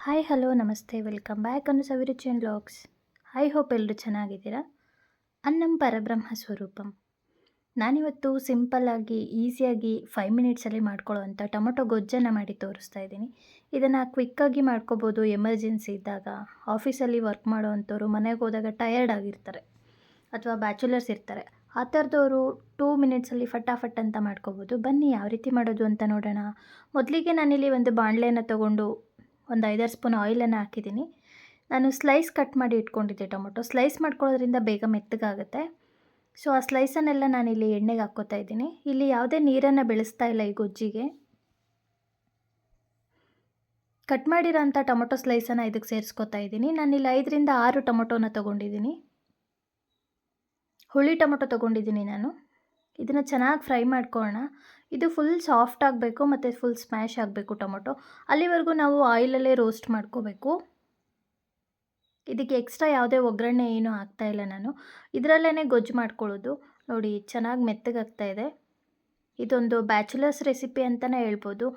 Hi hello ನಮಸ್ತೆ welcome back ಅನ್ನು ಸವಿರುಚಿಯನ್ vlogs. I hope ಎಲ್ಲರೂ ಚೆನ್ನಾಗಿದ್ದೀರಾ. ಅನ್ನಂ ಪರಬ್ರಹ್ಮ ಸ್ವರೂಪಂ. ನಾನಿವತ್ತು ಸಿಂಪಲ್ಲಾಗಿ ಈಸಿಯಾಗಿ 5 ಮಿನಿಟ್ಸಲ್ಲಿ ಮಾಡ್ಕೊಳ್ಳೋವಂಥ ಟೊಮೊಟೊ ಗೊಜ್ಜನ್ನು ಮಾಡಿ ತೋರಿಸ್ತಾ ಇದ್ದೀನಿ. ಇದನ್ನು ಕ್ವಿಕ್ಕಾಗಿ ಮಾಡ್ಕೋಬೋದು. ಎಮರ್ಜೆನ್ಸಿ ಇದ್ದಾಗ, ಆಫೀಸಲ್ಲಿ ವರ್ಕ್ ಮಾಡೋವಂಥವ್ರು ಮನೆಗೆ ಹೋದಾಗ ಟಯರ್ಡ್ ಆಗಿರ್ತಾರೆ ಅಥವಾ ಬ್ಯಾಚುಲರ್ಸ್ ಇರ್ತಾರೆ, ಆ ಥರದವರು 2 ಮಿನಿಟ್ಸಲ್ಲಿ ಫಟಾಫಟ್ ಅಂತ ಮಾಡ್ಕೋಬೋದು. ಬನ್ನಿ ಯಾವ ರೀತಿ ಮಾಡೋದು ಅಂತ ನೋಡೋಣ. ಮೊದಲಿಗೆ ನಾನಿಲ್ಲಿ ಒಂದು ಬಾಣಲೆಯನ್ನು ತೊಗೊಂಡು ಒಂದು 5-6 ಸ್ಪೂನ್ ಆಯಿಲನ್ನು ಹಾಕಿದ್ದೀನಿ. ನಾನು ಸ್ಲೈಸ್ ಕಟ್ ಮಾಡಿ ಇಟ್ಕೊಂಡಿದ್ದೆ ಟೊಮೊಟೊ. ಸ್ಲೈಸ್ ಮಾಡ್ಕೊಳ್ಳೋದ್ರಿಂದ ಬೇಗ ಮೆತ್ತಗಾಗುತ್ತೆ. ಸೊ ಆ ಸ್ಲೈಸನ್ನೆಲ್ಲ ನಾನಿಲ್ಲಿ ಎಣ್ಣೆಗೆ ಹಾಕ್ಕೋತಾ ಇದ್ದೀನಿ. ಇಲ್ಲಿ ಯಾವುದೇ ನೀರನ್ನು ಬೆಳೆಸ್ತಾ ಇಲ್ಲ ಈ ಗೊಜ್ಜಿಗೆ. ಕಟ್ ಮಾಡಿರೋಂಥ ಟೊಮೊಟೊ ಸ್ಲೈಸನ್ನು ಇದಕ್ಕೆ ಸೇರಿಸ್ಕೊತಾ ಇದ್ದೀನಿ. ನಾನಿಲ್ಲಿ 5ರಿಂದ 6 ಟೊಮೊಟೊನ ತೊಗೊಂಡಿದ್ದೀನಿ. ಹುಳಿ ಟೊಮೊಟೊ ತೊಗೊಂಡಿದ್ದೀನಿ ನಾನು. ಇದನ್ನು ಚೆನ್ನಾಗಿ ಫ್ರೈ ಮಾಡ್ಕೊಳ್ಳೋಣ. ಇದು ಫುಲ್ ಸಾಫ್ಟ್ ಆಗಬೇಕು ಮತ್ತು ಫುಲ್ ಸ್ಮ್ಯಾಶ್ ಆಗಬೇಕು ಟೊಮೊಟೊ. ಅಲ್ಲಿವರೆಗೂ ನಾವು ಆಯಿಲಲ್ಲೇ ರೋಸ್ಟ್ ಮಾಡ್ಕೋಬೇಕು. ಇದಕ್ಕೆ ಎಕ್ಸ್ಟ್ರಾ ಯಾವುದೇ ಒಗ್ಗರಣೆ ಏನೂ ಹಾಕ್ತಾಯಿಲ್ಲ ನಾನು. ಇದರಲ್ಲೇ ಗೊಜ್ಜು ಮಾಡ್ಕೊಳ್ಳೋದು. ನೋಡಿ ಚೆನ್ನಾಗಿ ಮೆತ್ತಗಾಗ್ತಾಯಿದೆ. ಇದೊಂದು ಬ್ಯಾಚುಲರ್ಸ್ ರೆಸಿಪಿ ಅಂತಲೇ ಹೇಳ್ಬೋದು.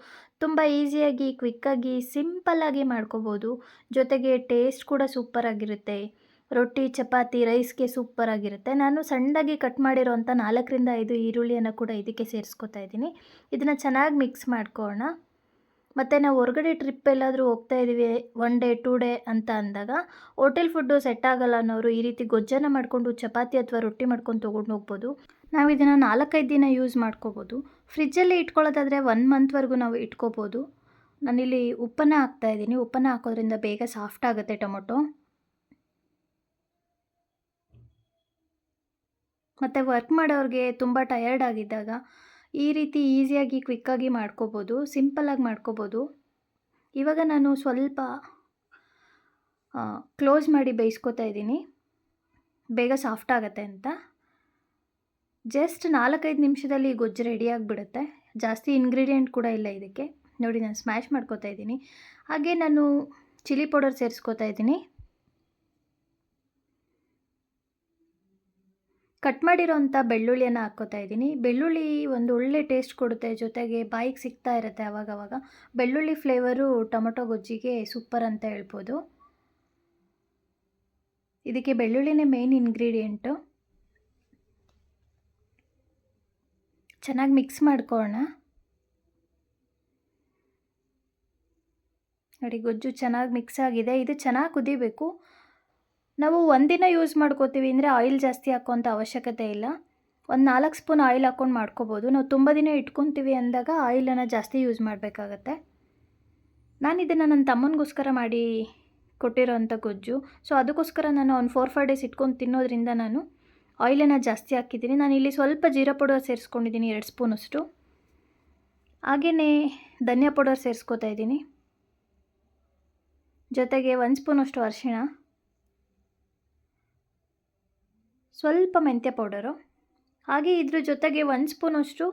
ತುಂಬ ಈಸಿಯಾಗಿ ಕ್ವಿಕ್ಕಾಗಿ ಸಿಂಪಲ್ಲಾಗಿ ಮಾಡ್ಕೋಬೋದು. ಜೊತೆಗೆ ಟೇಸ್ಟ್ ಕೂಡ ಸೂಪರಾಗಿರುತ್ತೆ. ರೊಟ್ಟಿ, ಚಪಾತಿ, ರೈಸ್ಗೆ ಸೂಪರಾಗಿರುತ್ತೆ. ನಾನು ಸಣ್ಣದಾಗಿ ಕಟ್ ಮಾಡಿರೋಂಥ 4ರಿಂದ 5 ಈರುಳ್ಳಿಯನ್ನು ಕೂಡ ಇದಕ್ಕೆ ಸೇರಿಸ್ಕೊತಾ ಇದ್ದೀನಿ. ಇದನ್ನು ಚೆನ್ನಾಗಿ ಮಿಕ್ಸ್ ಮಾಡ್ಕೊಳ್ಳೋಣ. ಮತ್ತು ನಾವು ಹೊರಗಡೆ ಟ್ರಿಪ್ ಎಲ್ಲಾದರೂ ಹೋಗ್ತಾ ಇದ್ದೀವಿ 1 ಡೇ 2 ಡೇ ಅಂತ ಅಂದಾಗ ಹೋಟೆಲ್ ಫುಡ್ಡು ಸೆಟ್ ಆಗಲ್ಲ ಅನ್ನೋರು ಈ ರೀತಿ ಗೊಜ್ಜನ್ನು ಮಾಡಿಕೊಂಡು ಚಪಾತಿ ಅಥವಾ ರೊಟ್ಟಿ ಮಾಡ್ಕೊಂಡು ತೊಗೊಂಡು ಹೋಗ್ಬೋದು. ನಾವು ಇದನ್ನು 4-5 ದಿನ ಯೂಸ್ ಮಾಡ್ಕೋಬೋದು. ಫ್ರಿಜ್ಜಲ್ಲಿ ಇಟ್ಕೊಳ್ಳೋದಾದರೆ 1 ಮಂತ್ವರೆಗೂ ನಾವು ಇಟ್ಕೋಬೋದು. ನಾನಿಲ್ಲಿ ಉಪ್ಪನ್ನು ಹಾಕ್ತಾಯಿದ್ದೀನಿ. ಉಪ್ಪನ್ನು ಹಾಕೋದ್ರಿಂದ ಬೇಗ ಸಾಫ್ಟ್ ಆಗುತ್ತೆ ಟೊಮೊಟೊ. ಮತ್ತು ವರ್ಕ್ ಮಾಡೋರಿಗೆ ತುಂಬ ಟಯರ್ಡ್ ಆಗಿದ್ದಾಗ ಈ ರೀತಿ ಈಸಿಯಾಗಿ ಕ್ವಿಕ್ಕಾಗಿ ಮಾಡ್ಕೋಬೋದು. ಸಿಂಪಲ್ಲಾಗಿ ಮಾಡ್ಕೋಬೋದು. ಇವಾಗ ನಾನು ಸ್ವಲ್ಪ ಕ್ಲೋಸ್ ಮಾಡಿ ಬೇಯಿಸ್ಕೊತಾ ಇದ್ದೀನಿ, ಬೇಗ ಸಾಫ್ಟ್ ಆಗುತ್ತೆ ಅಂತ. ಜಸ್ಟ್ 4-5 ನಿಮಿಷದಲ್ಲಿ ಗೊಜ್ಜು ರೆಡಿಯಾಗಿಬಿಡುತ್ತೆ. ಜಾಸ್ತಿ ಇಂಗ್ರೀಡಿಯೆಂಟ್ ಕೂಡ ಇಲ್ಲ ಇದಕ್ಕೆ. ನೋಡಿ ನಾನು ಸ್ಮ್ಯಾಶ್ ಮಾಡ್ಕೋತಾ ಇದ್ದೀನಿ. ಹಾಗೆ ನಾನು ಚಿಲ್ಲಿ ಪೌಡರ್ ಸೇರಿಸ್ಕೋತಾ ಇದ್ದೀನಿ. ಕಟ್ ಮಾಡಿರೋಂಥ ಬೆಳ್ಳುಳ್ಳಿಯನ್ನು ಹಾಕ್ಕೋತಾ ಇದ್ದೀನಿ. ಬೆಳ್ಳುಳ್ಳಿ ಒಂದು ಒಳ್ಳೆ ಟೇಸ್ಟ್ ಕೊಡುತ್ತೆ. ಜೊತೆಗೆ ಬಾಯಿಗೆ ಸಿಗ್ತಾ ಇರುತ್ತೆ ಆವಾಗವಾಗ. ಬೆಳ್ಳುಳ್ಳಿ ಫ್ಲೇವರು ಟೊಮೊಟೊ ಗೊಜ್ಜಿಗೆ ಸೂಪರ್ ಅಂತ ಹೇಳ್ಬೋದು. ಇದಕ್ಕೆ ಬೆಳ್ಳುಳ್ಳಿನೇ ಮೇನ್ ಇಂಗ್ರೀಡಿಯೆಂಟು. ಚೆನ್ನಾಗಿ ಮಿಕ್ಸ್ ಮಾಡ್ಕೊಳ್ಳೋಣ. ನೋಡಿ ಗೊಜ್ಜು ಚೆನ್ನಾಗಿ ಮಿಕ್ಸ್ ಆಗಿದೆ. ಇದು ಚೆನ್ನಾಗಿ ಕುದಿಬೇಕು. ನಾವು ಒಂದಿನ ಯೂಸ್ ಮಾಡ್ಕೋತೀವಿ ಅಂದರೆ ಆಯಿಲ್ ಜಾಸ್ತಿ ಹಾಕೋಂಥ ಅವಶ್ಯಕತೆ ಇಲ್ಲ. ಒಂದು 4 ಸ್ಪೂನ್ ಆಯಿಲ್ ಹಾಕ್ಕೊಂಡು ಮಾಡ್ಕೋಬೋದು. ನಾವು ತುಂಬ ದಿನ ಇಟ್ಕೊತೀವಿ ಅಂದಾಗ ಆಯಿಲನ್ನು ಜಾಸ್ತಿ ಯೂಸ್ ಮಾಡಬೇಕಾಗತ್ತೆ. ನಾನು ಇದನ್ನು ನನ್ನ ತಮ್ಮನಿಗೋಸ್ಕರ ಮಾಡಿ ಕೊಟ್ಟಿರೋವಂಥ ಗೊಜ್ಜು. ಸೊ ಅದಕ್ಕೋಸ್ಕರ ನಾನು ಒಂದು 4-5 ಡೇಸ್ ಇಟ್ಕೊಂಡು ತಿನ್ನೋದ್ರಿಂದ ನಾನು ಆಯಿಲನ್ನು ಜಾಸ್ತಿ ಹಾಕಿದ್ದೀನಿ. ನಾನಿಲ್ಲಿ ಸ್ವಲ್ಪ ಜೀರಾ ಪೌಡರ್ ಸೇರಿಸ್ಕೊಂಡಿದ್ದೀನಿ 2 ಸ್ಪೂನಷ್ಟು. ಹಾಗೆಯೇ ಧನಿಯಾ ಪೌಡರ್ ಸೇರಿಸ್ಕೋತಾ ಇದ್ದೀನಿ. ಜೊತೆಗೆ 1 ಸ್ಪೂನಷ್ಟು ಅರಿಶಿಣ, ಸ್ವಲ್ಪ ಮೆಂತ್ಯ ಪೌಡರು, ಹಾಗೆ ಇದ್ರ ಜೊತೆಗೆ 1 ಸ್ಪೂನಷ್ಟು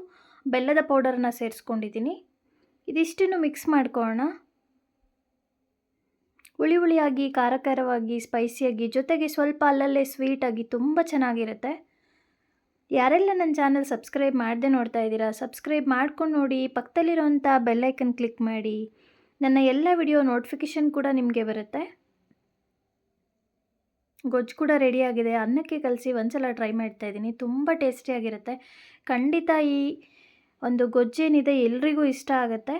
ಬೆಲ್ಲದ ಪೌಡರನ್ನು ಸೇರಿಸ್ಕೊಂಡಿದ್ದೀನಿ. ಇದಿಷ್ಟನ್ನು ಮಿಕ್ಸ್ ಮಾಡ್ಕೊಳ್ಳೋಣ. ಹುಳಿ ಹುಳಿಯಾಗಿ, ಖಾರ ಖಾರವಾಗಿ, ಸ್ಪೈಸಿಯಾಗಿ, ಜೊತೆಗೆ ಸ್ವಲ್ಪ ಅಲ್ಲಲ್ಲೇ ಸ್ವೀಟಾಗಿ ತುಂಬ ಚೆನ್ನಾಗಿರುತ್ತೆ. ಯಾರೆಲ್ಲ ನನ್ನ ಚಾನಲ್ ಸಬ್ಸ್ಕ್ರೈಬ್ ಮಾಡದೆ ನೋಡ್ತಾ ಇದ್ದೀರಾ, ಸಬ್ಸ್ಕ್ರೈಬ್ ಮಾಡ್ಕೊಂಡು ನೋಡಿ. ಪಕ್ಕದಲ್ಲಿರೋಂಥ ಬೆಲ್ಲೈಕನ್ ಕ್ಲಿಕ್ ಮಾಡಿ. ನನ್ನ ಎಲ್ಲ ವಿಡಿಯೋ ನೋಟಿಫಿಕೇಷನ್ ಕೂಡ ನಿಮಗೆ ಬರುತ್ತೆ. ಗೊಜ್ಜು ಕೂಡ ರೆಡಿಯಾಗಿದೆ. ಅನ್ನಕ್ಕೆ ಕಲಸಿ ಒಂದ್ಸಲ ಟ್ರೈ ಮಾಡ್ತಾಯಿದ್ದೀನಿ. ತುಂಬ ಟೇಸ್ಟಿಯಾಗಿರುತ್ತೆ. ಖಂಡಿತ ಈ ಒಂದು ಗೊಜ್ಜೇನಿದೆ ಎಲ್ರಿಗೂ ಇಷ್ಟ ಆಗುತ್ತೆ.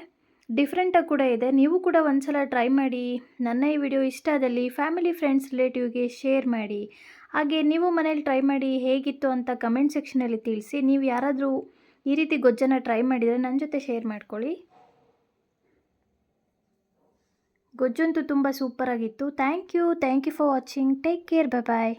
ಡಿಫ್ರೆಂಟಾಗಿ ಕೂಡ ಇದೆ. ನೀವು ಕೂಡ ಒಂದ್ಸಲ ಟ್ರೈ ಮಾಡಿ. ನನ್ನ ಈ ವಿಡಿಯೋ ಇಷ್ಟ ಆದಲ್ಲಿ ಫ್ಯಾಮಿಲಿ, ಫ್ರೆಂಡ್ಸ್, ರಿಲೇಟಿವ್ಗೆ ಶೇರ್ ಮಾಡಿ. ಹಾಗೆ ನೀವು ಮನೇಲಿ ಟ್ರೈ ಮಾಡಿ ಹೇಗಿತ್ತು ಅಂತ ಕಮೆಂಟ್ ಸೆಕ್ಷನಲ್ಲಿ ತಿಳಿಸಿ. ನೀವು ಯಾರಾದರೂ ಈ ರೀತಿ ಗೊಜ್ಜನ್ನು ಟ್ರೈ ಮಾಡಿದರೆ ನನ್ನ ಜೊತೆ ಶೇರ್ ಮಾಡ್ಕೊಳ್ಳಿ. ಗೊಜ್ಜಂತೂ ತುಂಬ ಸೂಪರಾಗಿತ್ತು. Thank you for watching. Take care. Bye.